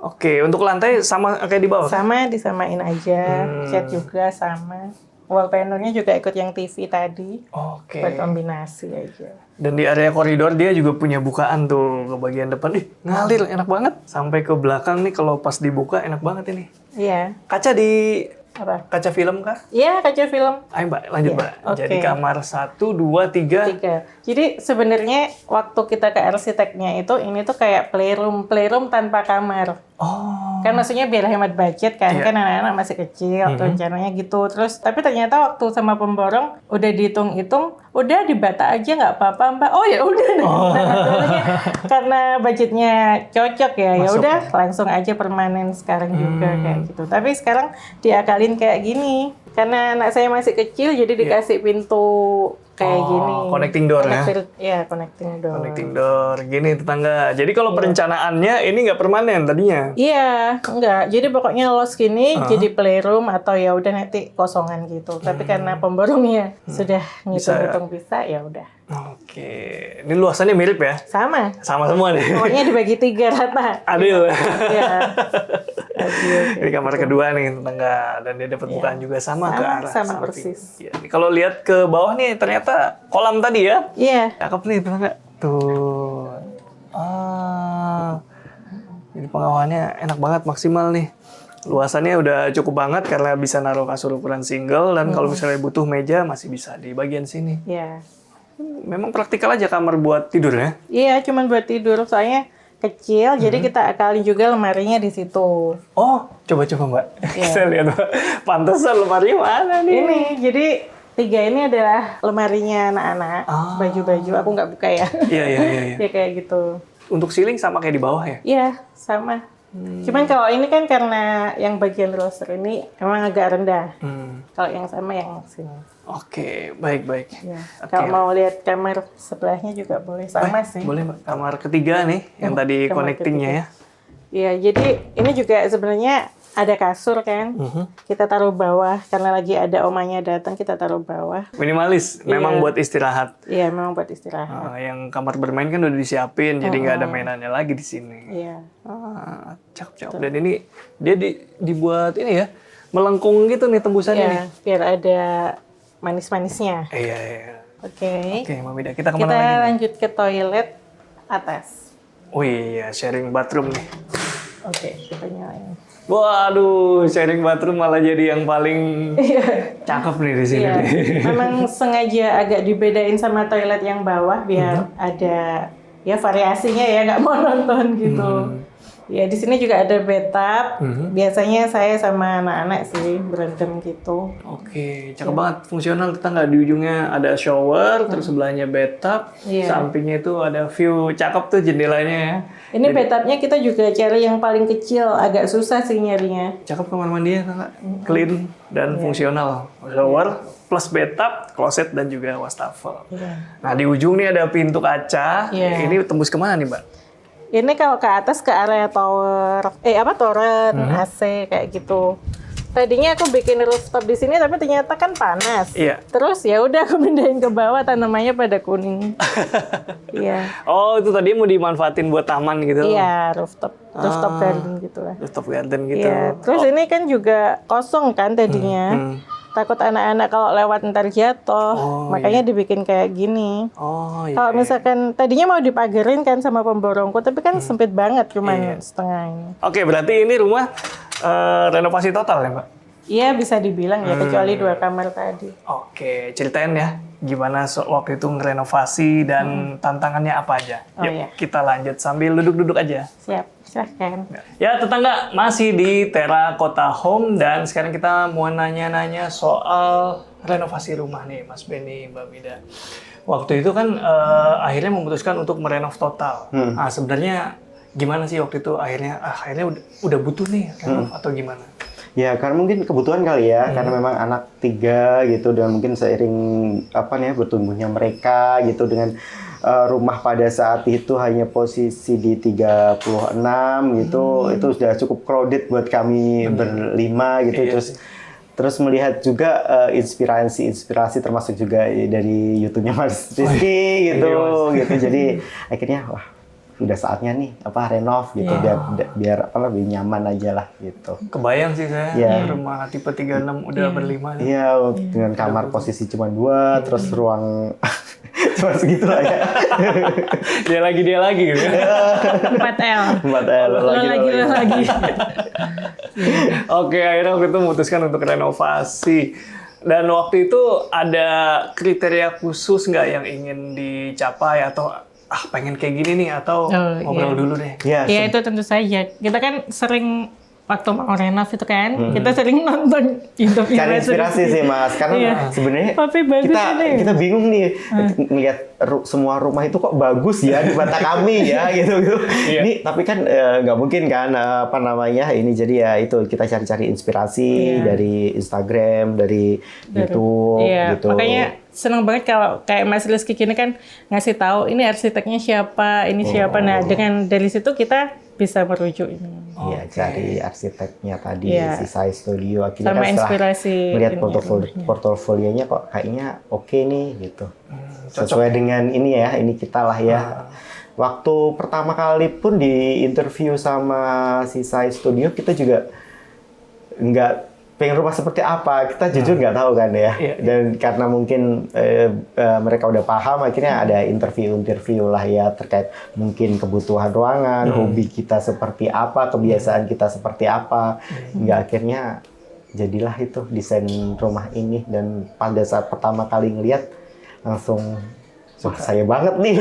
[SPEAKER 1] Oke, untuk lantai sama kayak di bawah?
[SPEAKER 4] Sama, disamain aja. Cat juga sama. Wall panelnya juga ikut yang TV tadi.
[SPEAKER 1] Oke.
[SPEAKER 4] Buat kombinasi aja.
[SPEAKER 1] Dan di area koridor dia juga punya bukaan tuh ke bagian depan. Ih, ngalir enak banget. Sampai ke belakang nih kalau pas dibuka enak banget ini.
[SPEAKER 4] Iya.
[SPEAKER 1] Kaca di
[SPEAKER 4] Apa?
[SPEAKER 1] kaca film kah?
[SPEAKER 4] Iya, kaca film.
[SPEAKER 1] Ayo Mbak, lanjut
[SPEAKER 4] Iya,
[SPEAKER 1] Mbak.
[SPEAKER 4] oke.
[SPEAKER 1] Jadi kamar 1, 2, 3.
[SPEAKER 4] 3. Jadi sebenarnya waktu kita ke arsiteknya itu ini tuh kayak playroom tanpa kamar.
[SPEAKER 1] Oh.
[SPEAKER 4] Kan maksudnya biar hemat budget kan,
[SPEAKER 1] Iya.
[SPEAKER 4] kan anak-anak masih kecil tuh rencananya gitu. Terus tapi ternyata waktu sama pemborong udah dihitung-hitung, udah di bata aja nggak apa-apa Mbak. Oh ya udah deh. Karena budgetnya cocok ya, ya
[SPEAKER 1] Masuk
[SPEAKER 4] udah langsung aja permanen sekarang juga kayak gitu. Tapi sekarang diakalin kayak gini. Karena anak saya masih kecil jadi dikasih pintu kayak gini.
[SPEAKER 1] Connecting door ya?
[SPEAKER 4] Iya, connecting door.
[SPEAKER 1] Connecting door. Gini tetangga. Jadi kalau perencanaannya ini nggak permanen tadinya?
[SPEAKER 4] Iya, enggak. Jadi pokoknya los gini jadi playroom atau ya udah nanti kosongan gitu. Tapi karena pemborongnya sudah ngitung-ngitung bisa, ya udah.
[SPEAKER 1] Oke. Ini luasannya mirip ya?
[SPEAKER 4] Sama.
[SPEAKER 1] Sama semua nih.
[SPEAKER 4] Pokoknya dibagi 3 rata.
[SPEAKER 1] Adil.
[SPEAKER 4] Iya. Adil.
[SPEAKER 1] Ini kamar kedua nih tetangga. Dan dia dapat bukaan juga sama ke arah
[SPEAKER 4] sama
[SPEAKER 1] samping.
[SPEAKER 4] persis.
[SPEAKER 1] Ya, kalau lihat ke bawah nih ternyata kolam tadi ya.
[SPEAKER 4] Iya.
[SPEAKER 1] Cakep nih tetangga. Tuh. Jadi pengawasannya enak banget, maksimal nih. Luasannya udah cukup banget karena bisa naruh kasur ukuran single dan kalau misalnya butuh meja masih bisa di bagian sini.
[SPEAKER 4] Iya.
[SPEAKER 1] Memang praktikal aja kamar buat tidur ya.
[SPEAKER 4] Iya, cuman buat tidur. Soalnya kecil, jadi kita akalin juga lemarinya di situ.
[SPEAKER 1] Oh, coba-coba Mbak. Saya lihat Mbak. Pantesan lemari mana nih?
[SPEAKER 4] Ini, jadi 3 ini adalah lemarinya anak-anak. Baju-baju, aku nggak buka ya.
[SPEAKER 1] Iya.
[SPEAKER 4] Ya kayak gitu.
[SPEAKER 1] Untuk ceiling sama kayak di bawah ya?
[SPEAKER 4] Iya, sama. Cuman kalau ini kan karena yang bagian roster ini emang agak rendah. Kalau yang sama yang sini.
[SPEAKER 1] Oke, baik.
[SPEAKER 4] Ya.
[SPEAKER 1] Oke.
[SPEAKER 4] Kalau mau lihat kamar sebelahnya juga boleh sama sih.
[SPEAKER 1] Boleh Mbak. Kamar ketiga nih, yang tadi
[SPEAKER 4] kamar
[SPEAKER 1] connectingnya ya.
[SPEAKER 4] Iya, jadi ini juga sebenarnya ada kasur kan. Kita taruh bawah karena lagi ada omanya datang, kita taruh bawah.
[SPEAKER 1] Minimalis, memang buat istirahat.
[SPEAKER 4] Iya, memang buat istirahat.
[SPEAKER 1] Yang kamar bermain kan udah disiapin, jadi nggak ada mainannya lagi di sini.
[SPEAKER 4] Iya.
[SPEAKER 1] Cakep. Dan ini dia dibuat ini ya, melengkung gitu nih tembusannya nih.
[SPEAKER 4] Iya, biar ada manis-manisnya.
[SPEAKER 1] Iya.
[SPEAKER 4] Oke.
[SPEAKER 1] Oke, Mami Ida, kita kemana
[SPEAKER 4] Kita
[SPEAKER 1] lagi?
[SPEAKER 4] lanjut ke toilet atas.
[SPEAKER 1] Oh iya, sharing bathroom nih.
[SPEAKER 4] Oke, kita nyalain.
[SPEAKER 1] Waduh, sharing bathroom malah jadi yang paling cakep nih di sini.
[SPEAKER 4] Iya,
[SPEAKER 1] nih.
[SPEAKER 4] memang sengaja agak dibedain sama toilet yang bawah biar ada ya variasinya ya, nggak monoton gitu. Ya di sini juga ada bathtub. Biasanya saya sama anak-anak sih berendam gitu.
[SPEAKER 1] Oke, cakep banget. Fungsional tetangga. Di ujungnya ada shower, terus sebelahnya bathtub.
[SPEAKER 4] Iya.
[SPEAKER 1] Sampingnya itu ada view cakep tuh jendelanya ya.
[SPEAKER 4] Ini bathtubnya kita juga cari yang paling kecil, agak susah sih nyarinya.
[SPEAKER 1] Cakep kamar mandinya, tetangga. Clean dan fungsional. Shower plus bathtub, closet dan juga wastafel.
[SPEAKER 4] Iya.
[SPEAKER 1] Nah, di ujung nih ada pintu kaca.
[SPEAKER 4] Iya.
[SPEAKER 1] Ini tembus kemana nih, Mbak?
[SPEAKER 4] Ini kalau ke atas ke area tower, toren, AC kayak gitu. Tadinya aku bikin rooftop di sini tapi ternyata kan panas.
[SPEAKER 1] Iya.
[SPEAKER 4] Terus ya udah aku pindahin ke bawah, tanamannya pada kuning. Iya.
[SPEAKER 1] Oh, itu tadi mau dimanfaatin buat taman gitu?
[SPEAKER 4] Iya, rooftop garden gitu lah.
[SPEAKER 1] Rooftop garden gitu.
[SPEAKER 4] Iya. Terus ini kan juga kosong kan tadinya. Takut anak-anak kalau lewat ntar jatuh, makanya dibikin kayak gini.
[SPEAKER 1] Oh, iya.
[SPEAKER 4] Kalau misalkan tadinya mau dipagerin kan sama pemborongku, tapi kan sempit banget, cuman setengah ini.
[SPEAKER 1] Oke, berarti ini rumah renovasi total ya, Mbak?
[SPEAKER 4] Iya bisa dibilang ya, kecuali 2 kamar tadi.
[SPEAKER 1] Oke, ceritain ya gimana waktu itu ngerenovasi dan tantangannya apa aja.
[SPEAKER 4] Oh,
[SPEAKER 1] Yuk,
[SPEAKER 4] iya.
[SPEAKER 1] kita lanjut sambil duduk-duduk aja.
[SPEAKER 4] Siap, silahkan.
[SPEAKER 1] Ya tetangga, masih di Terakota Home dan sekarang kita mau nanya-nanya soal renovasi rumah nih Mas Benny, Mbak Mida. Waktu itu kan akhirnya memutuskan untuk merenov total. Nah sebenarnya gimana sih waktu itu akhirnya udah butuh nih renov atau gimana?
[SPEAKER 3] Ya, karena mungkin kebutuhan kali ya, karena memang anak 3 gitu, dan mungkin seiring bertumbuhnya mereka gitu dengan rumah pada saat itu hanya posisi di 36 gitu, itu sudah cukup crowded buat kami berlima gitu.
[SPEAKER 1] Iya
[SPEAKER 3] Terus melihat juga inspirasi termasuk juga dari YouTube-nya Mas Rizky gitu. Jadi akhirnya wah, udah saatnya nih renov gitu, biar lebih nyaman aja lah gitu.
[SPEAKER 1] Kebayang sih saya, rumah tipe 36 udah berlima.
[SPEAKER 3] Iya, dengan kamar posisi cuma 2, terus ruang cuma segitu lah ya.
[SPEAKER 1] dia lagi gitu.
[SPEAKER 4] 4L.
[SPEAKER 3] 4L
[SPEAKER 4] Lagi.
[SPEAKER 1] Oke, akhirnya waktu itu memutuskan untuk renovasi. Dan waktu itu ada kriteria khusus nggak yang ingin dicapai atau pengen kayak gini nih atau ngobrol dulu deh?
[SPEAKER 4] Ya itu tentu saja. Kita kan sering waktu mau renov itu kan, kita sering nonton YouTube.
[SPEAKER 3] Cari inspirasi sih Mas, karena sebenarnya kita bingung nih ngelihat semua rumah itu kok bagus ya di mata kami ya gitu. Ini tapi kan nggak mungkin kan ini, jadi ya itu kita cari-cari inspirasi dari Instagram, dari YouTube gitu.
[SPEAKER 4] Makanya senang banget kalau kayak Mas Rizky ini kan ngasih tahu ini arsiteknya siapa, ini siapa. Nah dengan dari situ kita bisa merujuk ini.
[SPEAKER 3] Iya, cari arsiteknya tadi, Sisai Studio. Akhirnya
[SPEAKER 4] sama
[SPEAKER 3] kan
[SPEAKER 4] inspirasi
[SPEAKER 3] melihat portofolionya kok kayaknya oke nih gitu. Sesuai dengan ini kita lah ya. Waktu pertama kali pun di interview sama Sisai Studio, kita juga nggak pengen rumah seperti apa, kita jujur nggak tahu kan ya. Dan karena mungkin mereka udah paham, akhirnya ada interview lah ya terkait mungkin kebutuhan ruangan, hobi kita seperti apa, kebiasaan kita seperti apa, hingga akhirnya jadilah itu desain rumah ini. Dan pada saat pertama kali ngeliat langsung wah saya banget nih.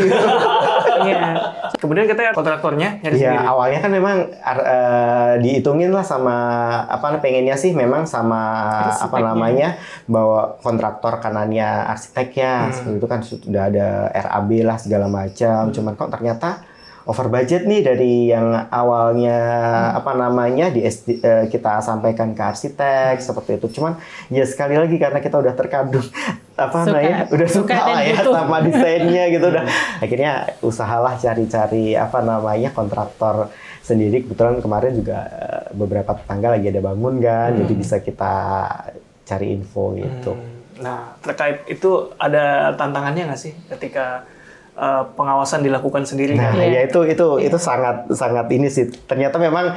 [SPEAKER 1] Kemudian kita kontraktornya nyari sendiri.
[SPEAKER 3] Awalnya kan memang dihitungin lah sama pengennya sih memang sama bahwa kontraktor kanannya arsiteknya. Seperti itu kan sudah ada RAB lah segala macam. Cuman kok ternyata over budget nih dari yang awalnya kita sampaikan ke arsitek seperti itu. Cuman ya sekali lagi karena kita udah terkadung udah suka lah ya sama desainnya gitu, udah akhirnya usahalah cari-cari kontraktor sendiri. Kebetulan kemarin juga beberapa tetangga lagi ada bangun kan, jadi bisa kita cari info gitu.
[SPEAKER 1] Nah terkait itu ada tantangannya nggak sih ketika pengawasan dilakukan sendiri?
[SPEAKER 3] Nah, ya itu sangat ini sih. Ternyata memang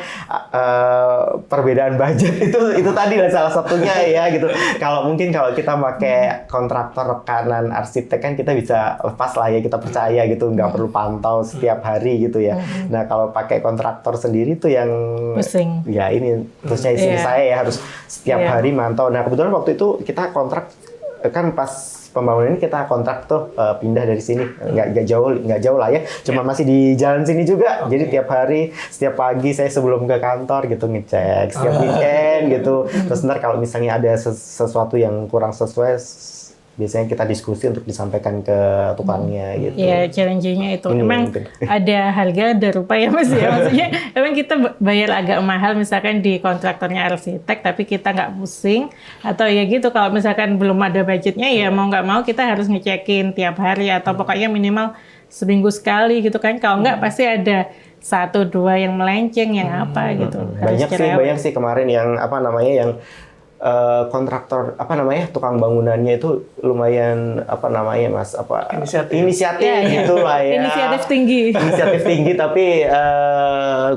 [SPEAKER 3] perbedaan budget itu tadi lah salah satunya ya gitu. Kalau kita pakai kontraktor kanan arsitek kan kita bisa lepas lah ya, kita percaya gitu, nggak perlu pantau setiap hari gitu ya. Nah, kalau pakai kontraktor sendiri tuh yang
[SPEAKER 4] pusing.
[SPEAKER 3] Ya ini terusnya istri saya ya harus setiap hari mantau. Nah, kebetulan waktu itu kita kontrak kan pas pembangunan ini kita kontrak tuh pindah dari sini, nggak jauh lah ya, cuma masih di jalan sini juga. Jadi tiap hari, setiap pagi saya sebelum ke kantor gitu ngecek, setiap weekend gitu. Terus ntar kalau misalnya ada sesuatu yang kurang sesuai, biasanya kita diskusi untuk disampaikan ke tukangnya gitu.
[SPEAKER 4] Iya, challenge-nya itu. Memang ada harga, ada rupa ya Mas ya. Maksudnya memang kita bayar agak mahal misalkan di kontraktornya arsitek, tapi kita nggak pusing. Atau ya gitu, kalau misalkan belum ada budgetnya ya mau nggak mau kita harus ngecekin tiap hari atau pokoknya minimal seminggu sekali gitu kan. Kalau nggak pasti ada 1-2 yang melenceng, yang apa gitu.
[SPEAKER 3] Banyak sih kemarin yang kontraktor tukang bangunannya itu lumayan Mas inisiatif gitu lah ya.
[SPEAKER 4] Inisiatif tinggi
[SPEAKER 3] tapi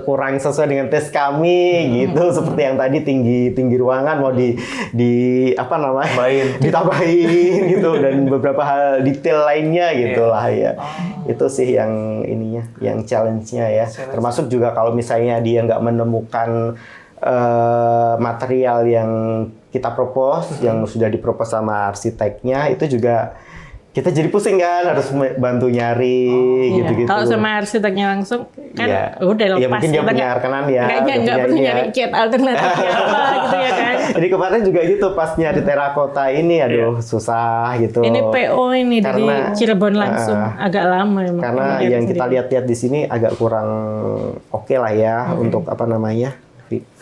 [SPEAKER 3] kurang sesuai dengan tes kami gitu, seperti yang tadi tinggi ruangan mau ditambahin gitu, dan beberapa hal detail lainnya gitu lah ya. Itu sih yang challenge-nya ya. Termasuk juga kalau misalnya dia nggak menemukan material yang kita propose, yang sudah dipropose sama arsiteknya, itu juga kita jadi pusing kan, harus bantu nyari gitu-gitu.
[SPEAKER 4] Kalau sama arsiteknya langsung kan
[SPEAKER 3] Iya.
[SPEAKER 4] udah lepas.
[SPEAKER 3] Ya mungkin dia
[SPEAKER 4] kita
[SPEAKER 3] punya rekanan ya.
[SPEAKER 4] Kayaknya
[SPEAKER 3] udah
[SPEAKER 4] nggak
[SPEAKER 3] punya
[SPEAKER 4] perlu
[SPEAKER 3] ini
[SPEAKER 4] nyari cat alternatifnya apa gitu ya kan.
[SPEAKER 3] Jadi kemarin juga gitu, pas nyari terakota ini, aduh susah gitu.
[SPEAKER 4] Ini PO ini dari
[SPEAKER 3] Karena,
[SPEAKER 4] Cirebon langsung agak lama emang.
[SPEAKER 3] Karena
[SPEAKER 4] Kemudian
[SPEAKER 3] yang kita
[SPEAKER 4] sendiri.
[SPEAKER 3] lihat-lihat di sini agak kurang oke lah ya untuk apa namanya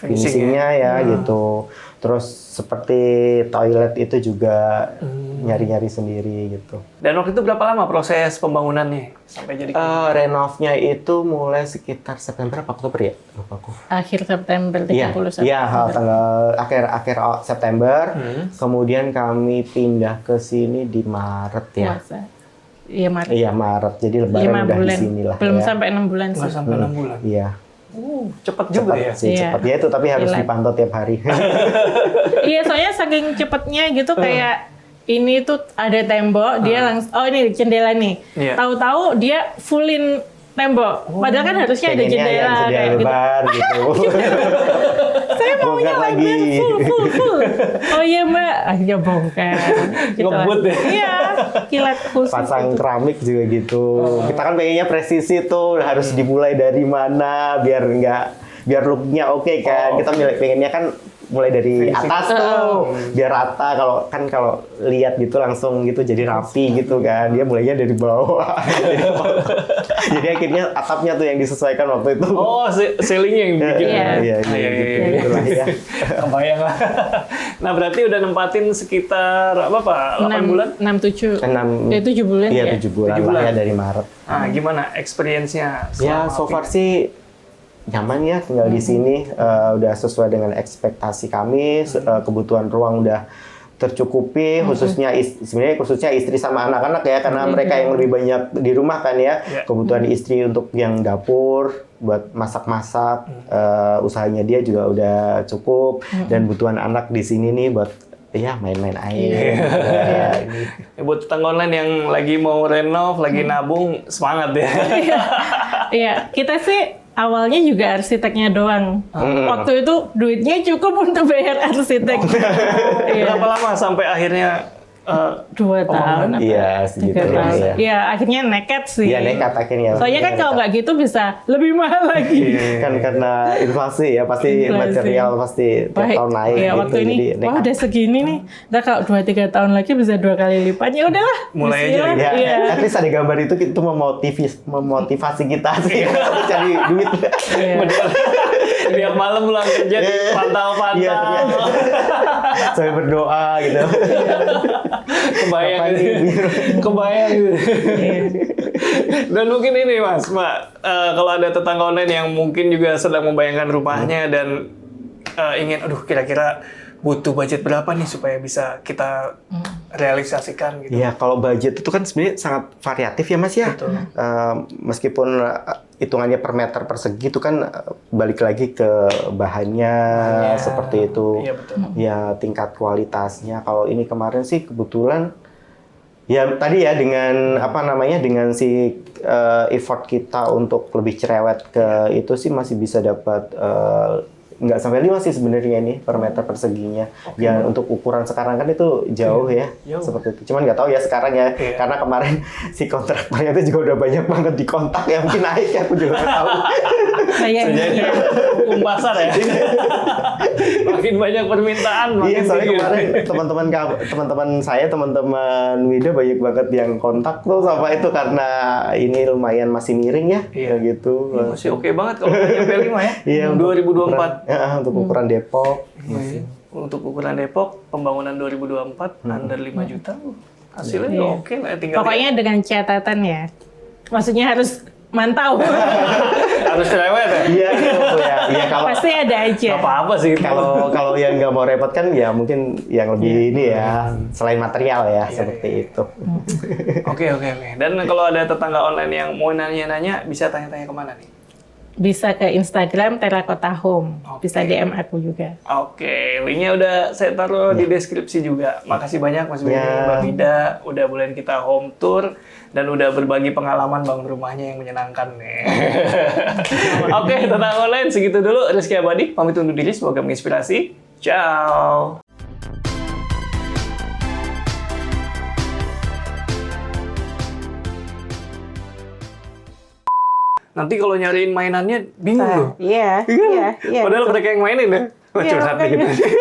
[SPEAKER 3] finishingnya ya gitu. Terus seperti toilet itu juga nyari-nyari sendiri gitu.
[SPEAKER 1] Dan waktu itu berapa lama proses pembangunannya sampai jadi?
[SPEAKER 3] Renovnya itu mulai sekitar September apa Oktober ya? Lupa aku.
[SPEAKER 4] Akhir September 30
[SPEAKER 3] Iya, tanggal akhir September. Kemudian kami pindah ke sini di Maret ya.
[SPEAKER 4] puasa. Iya Maret.
[SPEAKER 3] Iya Maret. Jadi lebaran
[SPEAKER 4] 5
[SPEAKER 3] udah di
[SPEAKER 4] bulan.
[SPEAKER 3] sini lah.
[SPEAKER 4] Belum
[SPEAKER 3] ya.
[SPEAKER 4] sampai 6 bulan
[SPEAKER 1] Nggak
[SPEAKER 4] sih.
[SPEAKER 1] sampai 6 bulan.
[SPEAKER 3] Iya.
[SPEAKER 1] Cepet juga ya.
[SPEAKER 3] Sih,
[SPEAKER 4] Iya.
[SPEAKER 3] cepat ya itu, tapi harus
[SPEAKER 4] Gila.
[SPEAKER 3] dipantau tiap hari.
[SPEAKER 4] Iya, soalnya saking cepetnya gitu kayak ini tuh ada tembok, dia langsung ini jendela nih.
[SPEAKER 1] Iya.
[SPEAKER 4] Tahu-tahu dia fullin tembok. Padahal kan harusnya ada
[SPEAKER 3] Pengennya
[SPEAKER 4] jendela
[SPEAKER 3] yang jendela
[SPEAKER 4] kayak gitu.
[SPEAKER 3] lebar gitu.
[SPEAKER 4] Saya maunya
[SPEAKER 3] Bongkar lagi.
[SPEAKER 4] lebar full. Oh iya Mbak, akhirnya bongkar. Gitu lah.
[SPEAKER 1] Ngebut ya?
[SPEAKER 4] Iya, kilat khusus.
[SPEAKER 3] Pasang
[SPEAKER 4] itu.
[SPEAKER 3] keramik juga gitu. Kita kan pengennya presisi tuh, harus dimulai dari mana biar looknya oke kan. Kita pengennya kan mulai dari atas tuh biar rata, kalau lihat gitu langsung gitu jadi rapi gitu kan. Dia mulainya dari bawah. Jadi akhirnya atapnya tuh yang disesuaikan waktu itu.
[SPEAKER 1] Oh, ceilingnya yang bikin.
[SPEAKER 4] Iya.
[SPEAKER 3] Iya, gitulah ya.
[SPEAKER 1] Kebayang lah. Nah, berarti udah nempatin sekitar apa Pak? 8 bulan?
[SPEAKER 4] 6-7.
[SPEAKER 3] 6
[SPEAKER 4] 7 bulan
[SPEAKER 3] Iya,
[SPEAKER 4] ya.
[SPEAKER 3] 7 bulan
[SPEAKER 1] 7 bulan.
[SPEAKER 3] lah ya dari Maret.
[SPEAKER 1] Nah, gimana experience-nya?
[SPEAKER 3] Ya,
[SPEAKER 1] selama
[SPEAKER 3] so far sih nyaman ya tinggal di sini. Udah sesuai dengan ekspektasi kami. Kebutuhan ruang udah tercukupi, sebenarnya khususnya istri sama anak-anak ya, karena mereka yang lebih banyak di rumah kan ya. Kebutuhan istri untuk yang dapur, buat masak-masak, usahanya dia juga udah cukup, dan kebutuhan anak di sini nih buat ya main-main air.
[SPEAKER 1] Ya, buat tetangga online yang lagi mau renov, lagi nabung, semangat ya.
[SPEAKER 4] Iya, kita sih awalnya juga arsiteknya doang. Waktu itu duitnya cukup untuk bayar arsitek. Iya.
[SPEAKER 1] Berapa lama sampai akhirnya
[SPEAKER 4] 2 tahun. apa
[SPEAKER 3] Iya,
[SPEAKER 4] 3
[SPEAKER 3] segitu
[SPEAKER 4] tahun.
[SPEAKER 3] ya.
[SPEAKER 4] Iya, akhirnya nekat sih.
[SPEAKER 3] Iya, nekat akhirnya.
[SPEAKER 4] Soalnya kan kalau nggak gitu bisa lebih mahal lagi.
[SPEAKER 3] Kan karena inflasi ya, pasti
[SPEAKER 4] Inflasi.
[SPEAKER 3] material pasti tiap tahun naik
[SPEAKER 4] Iya,
[SPEAKER 3] gitu.
[SPEAKER 4] waktu ini,
[SPEAKER 3] Jadi
[SPEAKER 4] wah
[SPEAKER 3] nekat.
[SPEAKER 4] udah segini nih. Ntar kalau 2-3 tahun lagi bisa 2 kali lipat. Ya udahlah.
[SPEAKER 1] Mulai aja
[SPEAKER 4] bismillah.
[SPEAKER 1] gitu.
[SPEAKER 3] Ya,
[SPEAKER 4] Iya.
[SPEAKER 3] at least ada gambar itu memotivasi kita sih untuk cari duit.
[SPEAKER 4] Iya.
[SPEAKER 1] tiap malam pulang kerja di
[SPEAKER 3] Iya,
[SPEAKER 1] pantau-pantau.
[SPEAKER 3] ternyata. Sampai berdoa gitu.
[SPEAKER 1] Kebayang
[SPEAKER 3] Kapan
[SPEAKER 1] gitu.
[SPEAKER 3] nih biru?
[SPEAKER 1] Kebayang gitu. Dan mungkin ini Mas, Mbak, kalau ada tetangga online yang mungkin juga sedang membayangkan rumahnya dan ingin, aduh kira-kira butuh budget berapa nih supaya bisa kita realisasikan gitu.
[SPEAKER 3] Iya, kalau budget itu kan sebenarnya sangat variatif ya Mas ya.
[SPEAKER 1] Betul.
[SPEAKER 3] Meskipun hitungannya per meter persegi itu kan balik lagi ke bahannya seperti itu.
[SPEAKER 1] Iya, betul.
[SPEAKER 3] Ya tingkat kualitasnya. Kalau ini kemarin sih kebetulan ya tadi ya dengan dengan si effort kita untuk lebih cerewet ke itu sih masih bisa dapat nggak sampai 5 sih sebenarnya nih per meter perseginya. Ya untuk ukuran sekarang kan itu jauh ya,
[SPEAKER 1] jauh.
[SPEAKER 3] seperti itu. Cuman nggak tahu ya sekarang ya,
[SPEAKER 1] Iya.
[SPEAKER 3] karena kemarin si kontraktornya itu juga udah banyak banget di kontak ya, mungkin naik ya, aku juga nggak tahu.
[SPEAKER 4] Kayaknya.
[SPEAKER 1] Jadi hukum pasar ya. Makin banyak permintaan, makin
[SPEAKER 3] Iya, soalnya
[SPEAKER 1] tinggi.
[SPEAKER 3] kemarin teman-teman Wida banyak banget yang kontak tuh sama itu karena ini lumayan masih miring ya,
[SPEAKER 1] Iya.
[SPEAKER 3] kayak gitu.
[SPEAKER 1] Masih oke banget kalau nyampe 5 ya.
[SPEAKER 3] Iya, untuk
[SPEAKER 1] 2024.
[SPEAKER 3] Untuk ukuran Depok.
[SPEAKER 1] Untuk ukuran Depok, pembangunan 2024 under 5 juta. Hasilnya
[SPEAKER 4] Iya.
[SPEAKER 1] oke lah, tinggal
[SPEAKER 4] Pokoknya dengan catatan ya. Maksudnya harus mantau.
[SPEAKER 1] harus cerewet ya.
[SPEAKER 3] Iya, gitu ya. Iya, kalau
[SPEAKER 4] Pasti ada aja.
[SPEAKER 1] Gak apa-apa sih.
[SPEAKER 3] kalau yang nggak mau repot kan ya mungkin yang lebih ini ya, selain material ya, seperti itu.
[SPEAKER 1] Oke. Dan kalau ada tetangga online yang mau nanya-nanya, bisa tanya-tanya kemana nih?
[SPEAKER 4] Bisa ke Instagram Terakota Home. Bisa DM aku juga.
[SPEAKER 1] Oke, linknya udah saya taruh di deskripsi juga. Makasih banyak Mas Benny,
[SPEAKER 3] Ya.
[SPEAKER 1] Mbak Vida, udah bolehin kita home tour dan udah berbagi pengalaman bangun rumahnya yang menyenangkan nih. Oke, tetangga online segitu dulu. Rizky Abadi, pamit undur diri. Semoga menginspirasi. Ciao. Nanti kalau nyariin mainannya bingung loh.
[SPEAKER 4] Iya.
[SPEAKER 1] Padahal mereka yang mainin ya. Wah,
[SPEAKER 4] Iya,
[SPEAKER 1] curhat
[SPEAKER 4] makanya.
[SPEAKER 1] dikit.